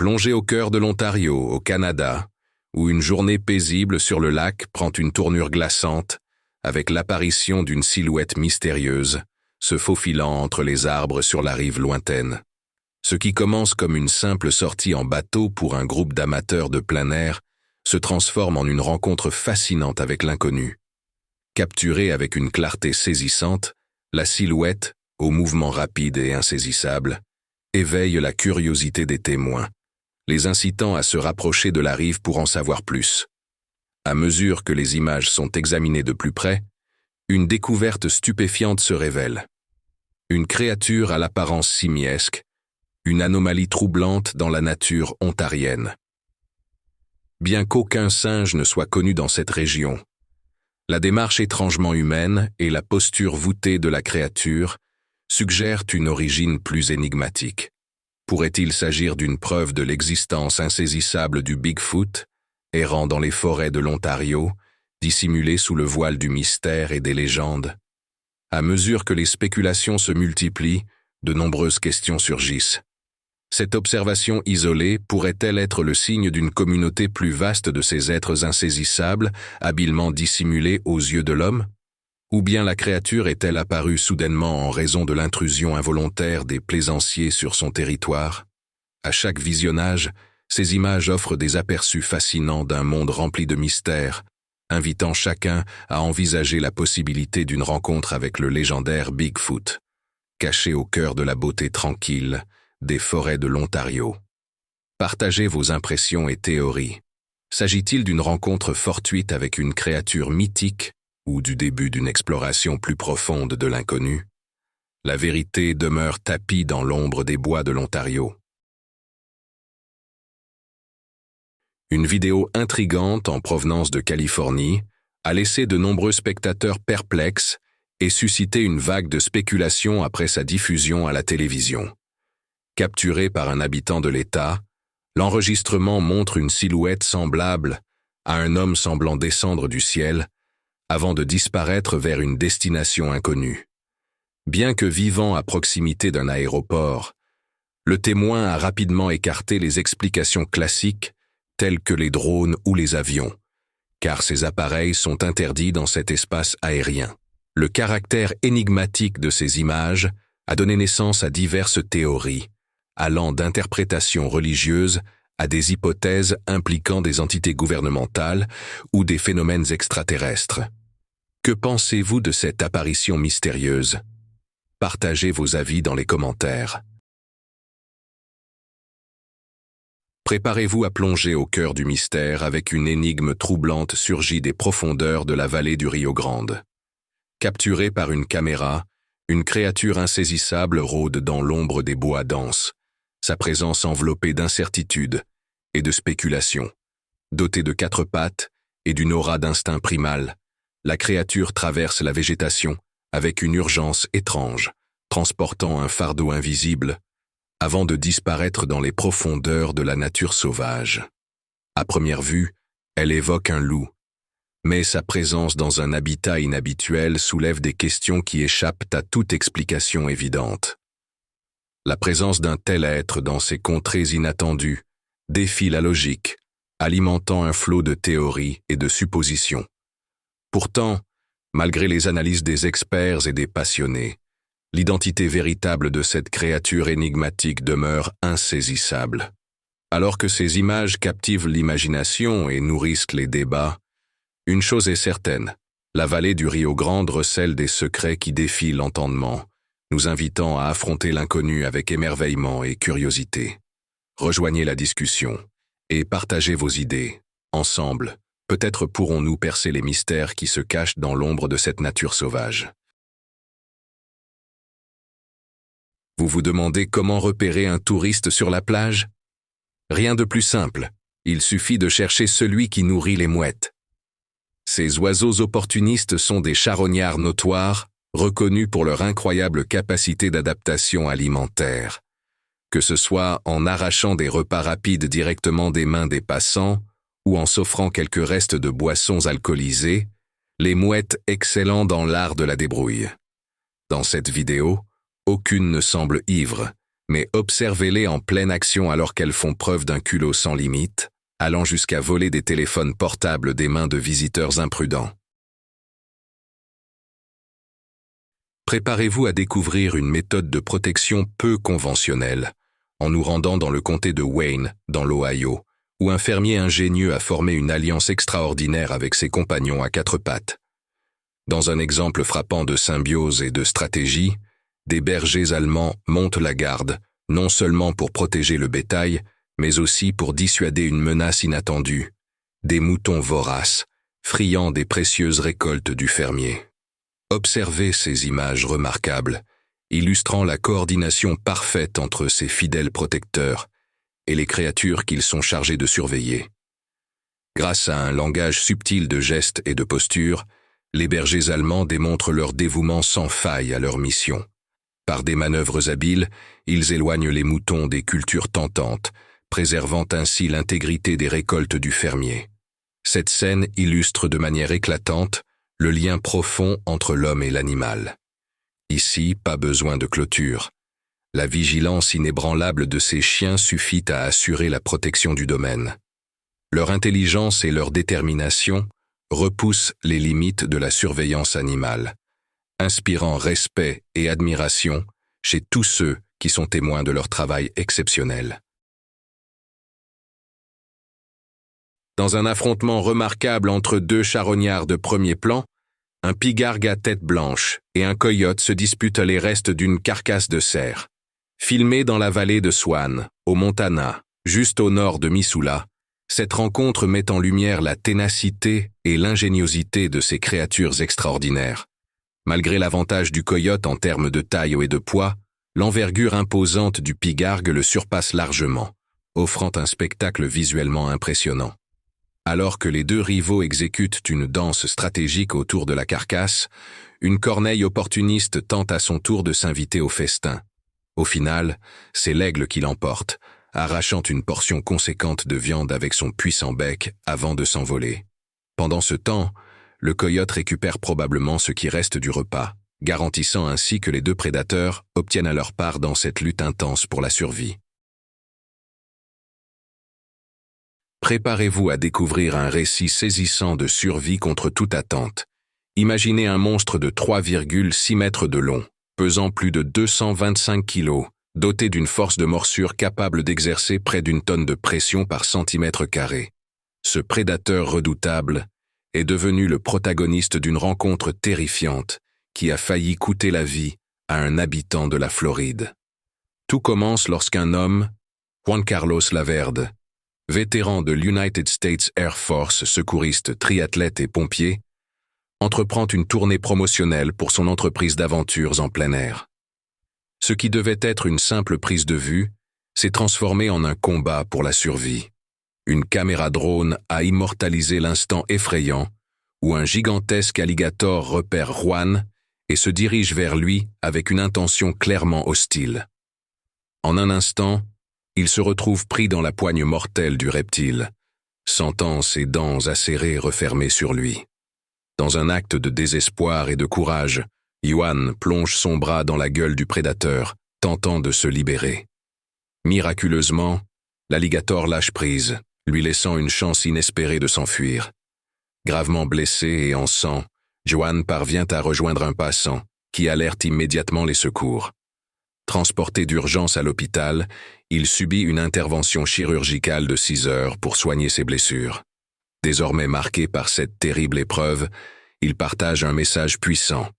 Plongez au cœur de l'Ontario, au Canada, où une journée paisible sur le lac prend une tournure glaçante, avec l'apparition d'une silhouette mystérieuse, se faufilant entre les arbres sur la rive lointaine. Ce qui commence comme une simple sortie en bateau pour un groupe d'amateurs de plein air se transforme en une rencontre fascinante avec l'inconnu. Capturée avec une clarté saisissante, la silhouette, au mouvement rapide et insaisissable, éveille la curiosité des témoins, les incitant à se rapprocher de la rive pour en savoir plus. À mesure que les images sont examinées de plus près, une découverte stupéfiante se révèle. Une créature à l'apparence simiesque, une anomalie troublante dans la nature ontarienne. Bien qu'aucun singe ne soit connu dans cette région, la démarche étrangement humaine et la posture voûtée de la créature suggèrent une origine plus énigmatique. Pourrait-il s'agir d'une preuve de l'existence insaisissable du Bigfoot, errant dans les forêts de l'Ontario, dissimulé sous le voile du mystère et des légendes? À mesure que les spéculations se multiplient, de nombreuses questions surgissent. Cette observation isolée pourrait-elle être le signe d'une communauté plus vaste de ces êtres insaisissables, habilement dissimulés aux yeux de l'homme? Ou bien la créature est-elle apparue soudainement en raison de l'intrusion involontaire des plaisanciers sur son territoire? À chaque visionnage, ces images offrent des aperçus fascinants d'un monde rempli de mystères, invitant chacun à envisager la possibilité d'une rencontre avec le légendaire Bigfoot, caché au cœur de la beauté tranquille des forêts de l'Ontario. Partagez vos impressions et théories. S'agit-il d'une rencontre fortuite avec une créature mythique ou du début d'une exploration plus profonde de l'inconnu? La vérité demeure tapie dans l'ombre des bois de l'Ontario. Une vidéo intrigante en provenance de Californie a laissé de nombreux spectateurs perplexes et suscité une vague de spéculation après sa diffusion à la télévision. Capturé par un habitant de l'État, l'enregistrement montre une silhouette semblable à un homme semblant descendre du ciel avant de disparaître vers une destination inconnue. Bien que vivant à proximité d'un aéroport, le témoin a rapidement écarté les explications classiques telles que les drones ou les avions, car ces appareils sont interdits dans cet espace aérien. Le caractère énigmatique de ces images a donné naissance à diverses théories, allant d'interprétations religieuses à des hypothèses impliquant des entités gouvernementales ou des phénomènes extraterrestres. Que pensez-vous de cette apparition mystérieuse? Partagez vos avis dans les commentaires. Préparez-vous à plonger au cœur du mystère avec une énigme troublante surgie des profondeurs de la vallée du Rio Grande. Capturée par une caméra, une créature insaisissable rôde dans l'ombre des bois denses, sa présence enveloppée d'incertitude et de spéculation. Dotée de 4 pattes et d'une aura d'instinct primal, la créature traverse la végétation avec une urgence étrange, transportant un fardeau invisible, avant de disparaître dans les profondeurs de la nature sauvage. À première vue, elle évoque un loup, mais sa présence dans un habitat inhabituel soulève des questions qui échappent à toute explication évidente. La présence d'un tel être dans ces contrées inattendues défie la logique, alimentant un flot de théories et de suppositions. Pourtant, malgré les analyses des experts et des passionnés, l'identité véritable de cette créature énigmatique demeure insaisissable. Alors que ces images captivent l'imagination et nourrissent les débats, une chose est certaine, la vallée du Rio Grande recèle des secrets qui défient l'entendement, nous invitant à affronter l'inconnu avec émerveillement et curiosité. Rejoignez la discussion et partagez vos idées. Ensemble, peut-être pourrons-nous percer les mystères qui se cachent dans l'ombre de cette nature sauvage. Vous vous demandez comment repérer un touriste sur la plage? Rien de plus simple, il suffit de chercher celui qui nourrit les mouettes. Ces oiseaux opportunistes sont des charognards notoires, reconnus pour leur incroyable capacité d'adaptation alimentaire. Que ce soit en arrachant des repas rapides directement des mains des passants ou en s'offrant quelques restes de boissons alcoolisées, les mouettes excellent dans l'art de la débrouille. Dans cette vidéo, aucune ne semble ivre, mais observez-les en pleine action alors qu'elles font preuve d'un culot sans limite, allant jusqu'à voler des téléphones portables des mains de visiteurs imprudents. Préparez-vous à découvrir une méthode de protection peu conventionnelle, en nous rendant dans le comté de Wayne, dans l'Ohio, où un fermier ingénieux a formé une alliance extraordinaire avec ses compagnons à quatre pattes. Dans un exemple frappant de symbiose et de stratégie, des bergers allemands montent la garde, non seulement pour protéger le bétail, mais aussi pour dissuader une menace inattendue, des moutons voraces, friands des précieuses récoltes du fermier. Observez ces images remarquables, illustrant la coordination parfaite entre ces fidèles protecteurs et les créatures qu'ils sont chargés de surveiller. Grâce à un langage subtil de gestes et de postures, les bergers allemands démontrent leur dévouement sans faille à leur mission. Par des manœuvres habiles, ils éloignent les moutons des cultures tentantes, préservant ainsi l'intégrité des récoltes du fermier. Cette scène illustre de manière éclatante le lien profond entre l'homme et l'animal. Ici, pas besoin de clôture. La vigilance inébranlable de ces chiens suffit à assurer la protection du domaine. Leur intelligence et leur détermination repoussent les limites de la surveillance animale, inspirant respect et admiration chez tous ceux qui sont témoins de leur travail exceptionnel. Dans un affrontement remarquable entre deux charognards de premier plan, un pigargue à tête blanche et un coyote se disputent les restes d'une carcasse de cerf. Filmée dans la vallée de Swan, au Montana, juste au nord de Missoula, cette rencontre met en lumière la ténacité et l'ingéniosité de ces créatures extraordinaires. Malgré l'avantage du coyote en termes de taille et de poids, l'envergure imposante du pigargue le surpasse largement, offrant un spectacle visuellement impressionnant. Alors que les deux rivaux exécutent une danse stratégique autour de la carcasse, une corneille opportuniste tente à son tour de s'inviter au festin. Au final, c'est l'aigle qui l'emporte, arrachant une portion conséquente de viande avec son puissant bec avant de s'envoler. Pendant ce temps, le coyote récupère probablement ce qui reste du repas, garantissant ainsi que les deux prédateurs obtiennent à leur part dans cette lutte intense pour la survie. Préparez-vous à découvrir un récit saisissant de survie contre toute attente. Imaginez un monstre de 3,6 mètres de long, pesant plus de 225 kilos, doté d'une force de morsure capable d'exercer près d'une tonne de pression par centimètre carré. Ce prédateur redoutable est devenu le protagoniste d'une rencontre terrifiante qui a failli coûter la vie à un habitant de la Floride. Tout commence lorsqu'un homme, Juan Carlos Laverde, vétéran de l'United States Air Force, secouriste, triathlète et pompier, entreprend une tournée promotionnelle pour son entreprise d'aventures en plein air. Ce qui devait être une simple prise de vue s'est transformé en un combat pour la survie. Une caméra drone a immortalisé l'instant effrayant où un gigantesque alligator repère Juan et se dirige vers lui avec une intention clairement hostile. En un instant, il se retrouve pris dans la poigne mortelle du reptile, sentant ses dents acérées refermer sur lui. Dans un acte de désespoir et de courage, Juan plonge son bras dans la gueule du prédateur, tentant de se libérer. Miraculeusement, l'alligator lâche prise, lui laissant une chance inespérée de s'enfuir. Gravement blessé et en sang, Juan parvient à rejoindre un passant, qui alerte immédiatement les secours. Transporté d'urgence à l'hôpital, il subit une intervention chirurgicale de 6 heures pour soigner ses blessures. Désormais marqué par cette terrible épreuve, il partage un message puissant.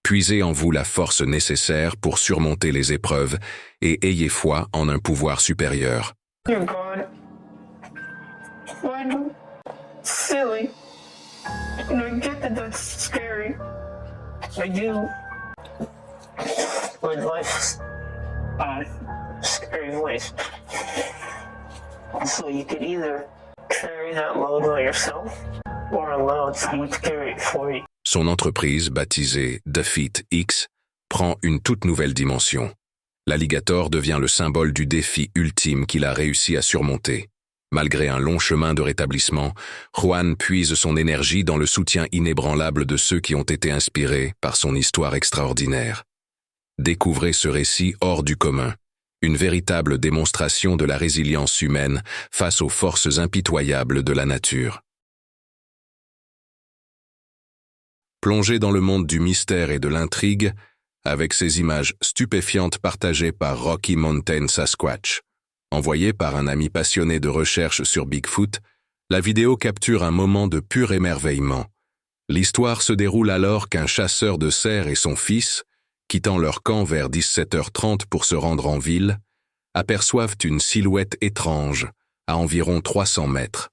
Puisez en vous la force nécessaire pour surmonter les épreuves et ayez foi en un pouvoir supérieur. You're God. Why silly? And I get that that's scary. I do. But life's a scary place. So you could either carry that load by yourself or allow someone to carry it for you. Son entreprise, baptisée Defeat X, prend une toute nouvelle dimension. L'alligator devient le symbole du défi ultime qu'il a réussi à surmonter. Malgré un long chemin de rétablissement, Juan puise son énergie dans le soutien inébranlable de ceux qui ont été inspirés par son histoire extraordinaire. Découvrez ce récit hors du commun Une véritable démonstration de la résilience humaine face aux forces impitoyables de la nature. Plongé dans le monde du mystère et de l'intrigue, avec ces images stupéfiantes partagées par Rocky Mountain Sasquatch. Envoyée par un ami passionné de recherche sur Bigfoot, la vidéo capture un moment de pur émerveillement. L'histoire se déroule alors qu'un chasseur de cerfs et son fils, quittant leur camp vers 17h30 pour se rendre en ville, aperçoivent une silhouette étrange à environ 300 mètres.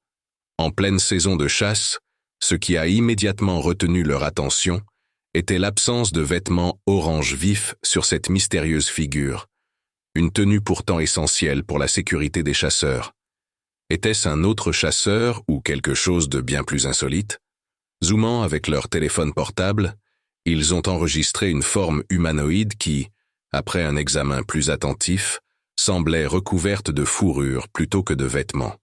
En pleine saison de chasse, ce qui a immédiatement retenu leur attention était l'absence de vêtements orange vif sur cette mystérieuse figure, une tenue pourtant essentielle pour la sécurité des chasseurs. Était-ce un autre chasseur ou quelque chose de bien plus insolite? Zoomant avec leur téléphone portable, ils ont enregistré une forme humanoïde qui, après un examen plus attentif, semblait recouverte de fourrure plutôt que de vêtements.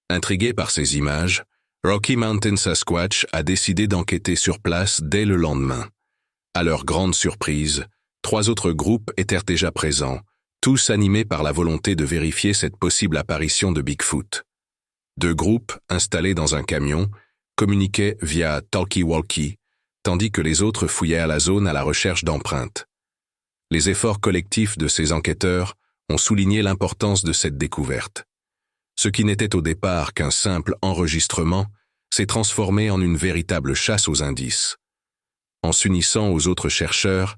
Intrigué par ces images, Rocky Mountain Sasquatch a décidé d'enquêter sur place dès le lendemain. À leur grande surprise, 3 autres groupes étaient déjà présents, tous animés par la volonté de vérifier cette possible apparition de Bigfoot. 2 groupes, installés dans un camion, communiquaient via talkie-walkie, tandis que les autres fouillaient à la zone à la recherche d'empreintes. Les efforts collectifs de ces enquêteurs ont souligné l'importance de cette découverte. Ce qui n'était au départ qu'un simple enregistrement s'est transformé en une véritable chasse aux indices. En s'unissant aux autres chercheurs,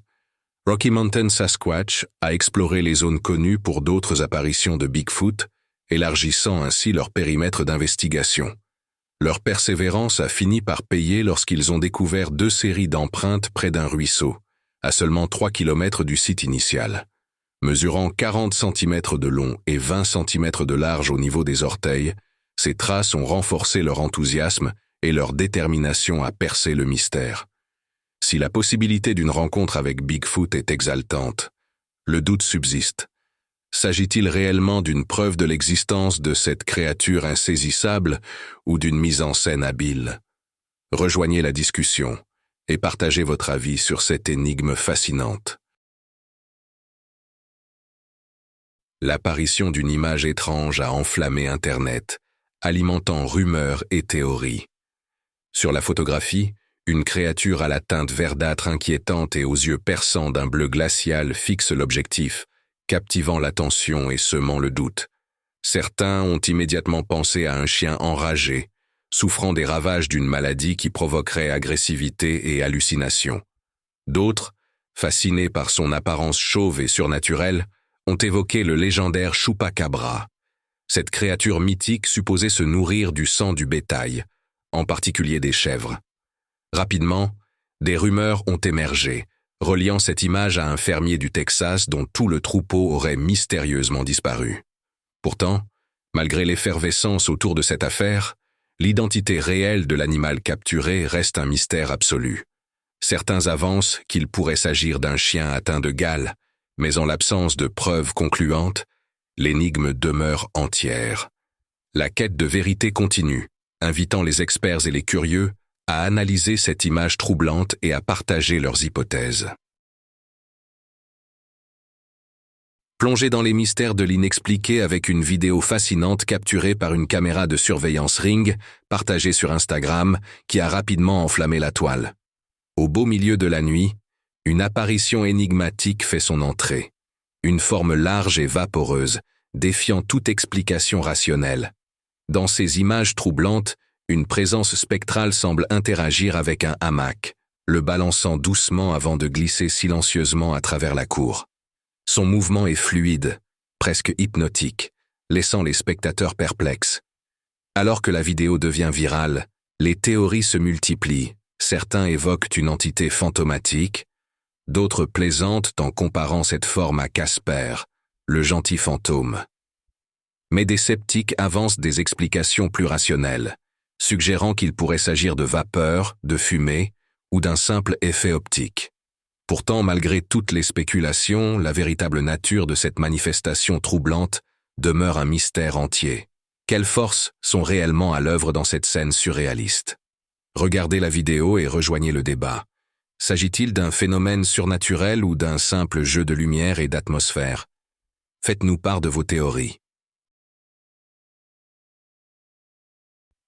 Rocky Mountain Sasquatch a exploré les zones connues pour d'autres apparitions de Bigfoot, élargissant ainsi leur périmètre d'investigation. Leur persévérance a fini par payer lorsqu'ils ont découvert 2 séries d'empreintes près d'un ruisseau, à seulement 3 km du site initial. Mesurant 40 cm de long et 20 cm de large au niveau des orteils, ces traces ont renforcé leur enthousiasme et leur détermination à percer le mystère. Si la possibilité d'une rencontre avec Bigfoot est exaltante, le doute subsiste. S'agit-il réellement d'une preuve de l'existence de cette créature insaisissable ou d'une mise en scène habile? Rejoignez la discussion et partagez votre avis sur cette énigme fascinante. L'apparition d'une image étrange a enflammé Internet, alimentant rumeurs et théories. Sur la photographie, une créature à la teinte verdâtre inquiétante et aux yeux perçants d'un bleu glacial fixe l'objectif, captivant l'attention et semant le doute. Certains ont immédiatement pensé à un chien enragé, souffrant des ravages d'une maladie qui provoquerait agressivité et hallucination. D'autres, fascinés par son apparence chauve et surnaturelle, ont évoqué le légendaire Chupacabra. Cette créature mythique supposée se nourrir du sang du bétail, en particulier des chèvres. Rapidement, des rumeurs ont émergé, reliant cette image à un fermier du Texas dont tout le troupeau aurait mystérieusement disparu. Pourtant, malgré l'effervescence autour de cette affaire, l'identité réelle de l'animal capturé reste un mystère absolu. Certains avancent qu'il pourrait s'agir d'un chien atteint de Gale, mais en l'absence de preuves concluantes, l'énigme demeure entière. La quête de vérité continue, invitant les experts et les curieux à analyser cette image troublante et à partager leurs hypothèses. Plongez dans les mystères de l'inexpliqué avec une vidéo fascinante capturée par une caméra de surveillance Ring, partagée sur Instagram, qui a rapidement enflammé la toile. Au beau milieu de la nuit, une apparition énigmatique fait son entrée. Une forme large et vaporeuse, défiant toute explication rationnelle. Dans ces images troublantes, une présence spectrale semble interagir avec un hamac, le balançant doucement avant de glisser silencieusement à travers la cour. Son mouvement est fluide, presque hypnotique, laissant les spectateurs perplexes. Alors que la vidéo devient virale, les théories se multiplient. Certains évoquent une entité fantomatique, d'autres plaisantent en comparant cette forme à Casper, le gentil fantôme. Mais des sceptiques avancent des explications plus rationnelles, suggérant qu'il pourrait s'agir de vapeur, de fumée ou d'un simple effet optique. Pourtant, malgré toutes les spéculations, la véritable nature de cette manifestation troublante demeure un mystère entier. Quelles forces sont réellement à l'œuvre dans cette scène surréaliste? Regardez la vidéo et rejoignez le débat. S'agit-il d'un phénomène surnaturel ou d'un simple jeu de lumière et d'atmosphère? Faites-nous part de vos théories.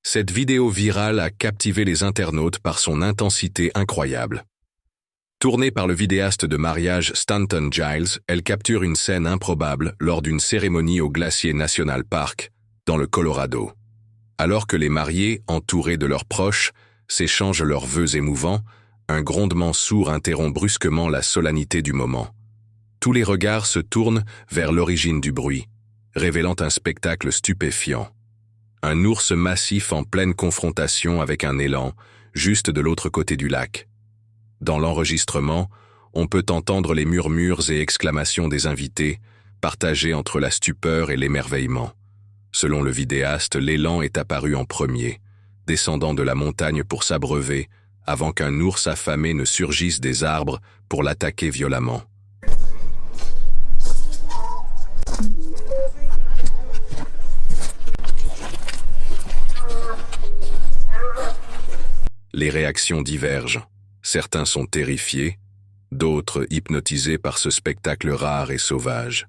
Cette vidéo virale a captivé les internautes par son intensité incroyable. Tournée par le vidéaste de mariage Stanton Giles, elle capture une scène improbable lors d'une cérémonie au Glacier National Park, dans le Colorado. Alors que les mariés, entourés de leurs proches, s'échangent leurs vœux émouvants, un grondement sourd interrompt brusquement la solennité du moment. Tous les regards se tournent vers l'origine du bruit, révélant un spectacle stupéfiant. Un ours massif en pleine confrontation avec un élan, juste de l'autre côté du lac. Dans l'enregistrement, on peut entendre les murmures et exclamations des invités, partagés entre la stupeur et l'émerveillement. Selon le vidéaste, l'élan est apparu en premier, descendant de la montagne pour s'abreuver, avant qu'un ours affamé ne surgisse des arbres pour l'attaquer violemment. Les réactions divergent. Certains sont terrifiés, d'autres hypnotisés par ce spectacle rare et sauvage.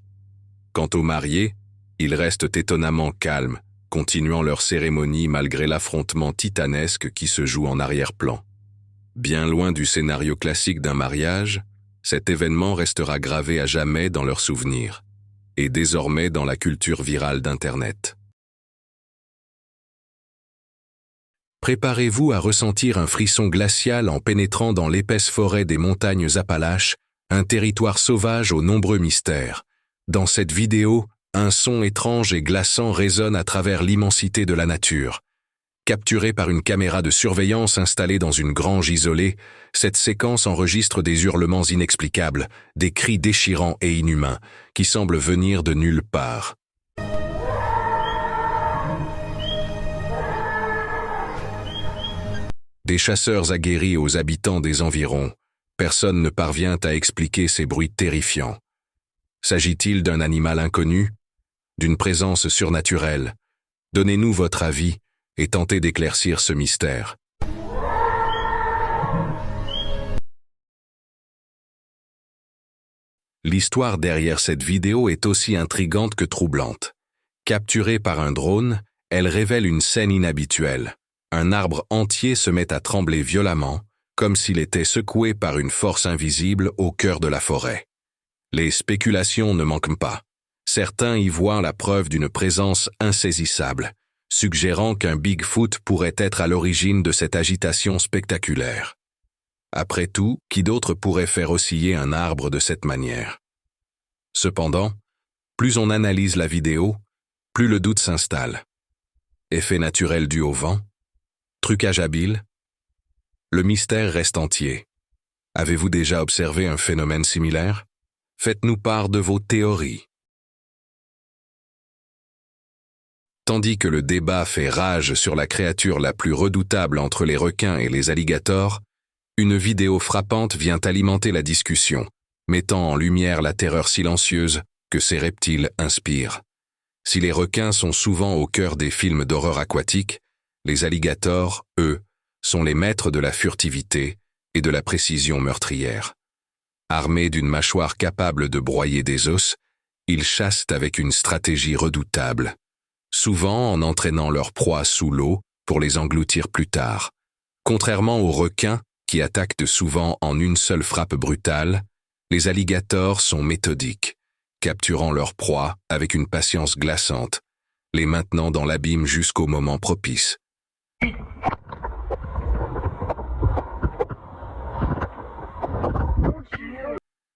Quant aux mariés, ils restent étonnamment calmes, continuant leur cérémonie malgré l'affrontement titanesque qui se joue en arrière-plan. Bien loin du scénario classique d'un mariage, cet événement restera gravé à jamais dans leurs souvenirs, et désormais dans la culture virale d'Internet. Préparez-vous à ressentir un frisson glacial en pénétrant dans l'épaisse forêt des montagnes Appalaches, un territoire sauvage aux nombreux mystères. Dans cette vidéo, un son étrange et glaçant résonne à travers l'immensité de la nature. Capturée par une caméra de surveillance installée dans une grange isolée, cette séquence enregistre des hurlements inexplicables, des cris déchirants et inhumains, qui semblent venir de nulle part. Des chasseurs aguerris aux habitants des environs, personne ne parvient à expliquer ces bruits terrifiants. S'agit-il d'un animal inconnu? D'une présence surnaturelle? Donnez-nous votre avis et tentez d'éclaircir ce mystère. L'histoire derrière cette vidéo est aussi intrigante que troublante. Capturée par un drone, elle révèle une scène inhabituelle. Un arbre entier se met à trembler violemment, comme s'il était secoué par une force invisible au cœur de la forêt. Les spéculations ne manquent pas. Certains y voient la preuve d'une présence insaisissable, suggérant qu'un Bigfoot pourrait être à l'origine de cette agitation spectaculaire. Après tout, qui d'autre pourrait faire osciller un arbre de cette manière? Cependant, plus on analyse la vidéo, plus le doute s'installe. Effet naturel dû au vent? Trucage habile? Le mystère reste entier. Avez-vous déjà observé un phénomène similaire? Faites-nous part de vos théories. Tandis que le débat fait rage sur la créature la plus redoutable entre les requins et les alligators, une vidéo frappante vient alimenter la discussion, mettant en lumière la terreur silencieuse que ces reptiles inspirent. Si les requins sont souvent au cœur des films d'horreur aquatique, les alligators, eux, sont les maîtres de la furtivité et de la précision meurtrière. Armés d'une mâchoire capable de broyer des os, ils chassent avec une stratégie redoutable, souvent en entraînant leur proie sous l'eau pour les engloutir plus tard. Contrairement aux requins, qui attaquent souvent en une seule frappe brutale, les alligators sont méthodiques, capturant leur proie avec une patience glaçante, les maintenant dans l'abîme jusqu'au moment propice.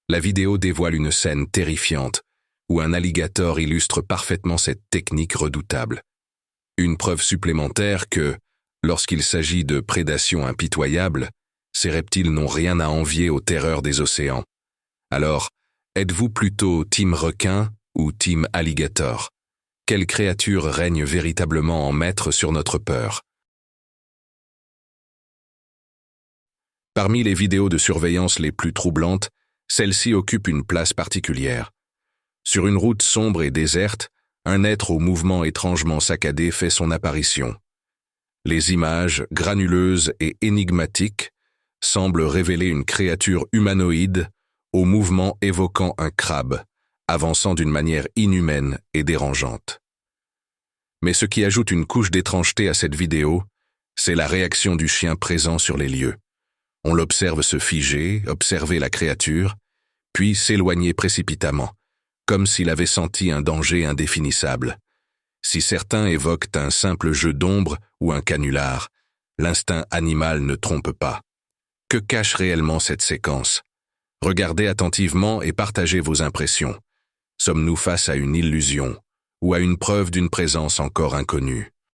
La vidéo dévoile une scène terrifiante, où un alligator illustre parfaitement cette technique redoutable. Une preuve supplémentaire que, lorsqu'il s'agit de prédation impitoyable, ces reptiles n'ont rien à envier aux terreurs des océans. Alors, êtes-vous plutôt team requin ou team alligator? Quelle créature règne véritablement en maître sur notre peur? Parmi les vidéos de surveillance les plus troublantes, celle-ci occupe une place particulière. Sur une route sombre et déserte, un être au mouvement étrangement saccadé fait son apparition. Les images, granuleuses et énigmatiques, semblent révéler une créature humanoïde, au mouvement évoquant un crabe, avançant d'une manière inhumaine et dérangeante. Mais ce qui ajoute une couche d'étrangeté à cette vidéo, c'est la réaction du chien présent sur les lieux. On l'observe se figer, observer la créature, puis s'éloigner précipitamment, comme s'il avait senti un danger indéfinissable. Si certains évoquent un simple jeu d'ombre ou un canular, l'instinct animal ne trompe pas. Que cache réellement cette séquence? Regardez attentivement et partagez vos impressions. Sommes-nous face à une illusion ou à une preuve d'une présence encore inconnue?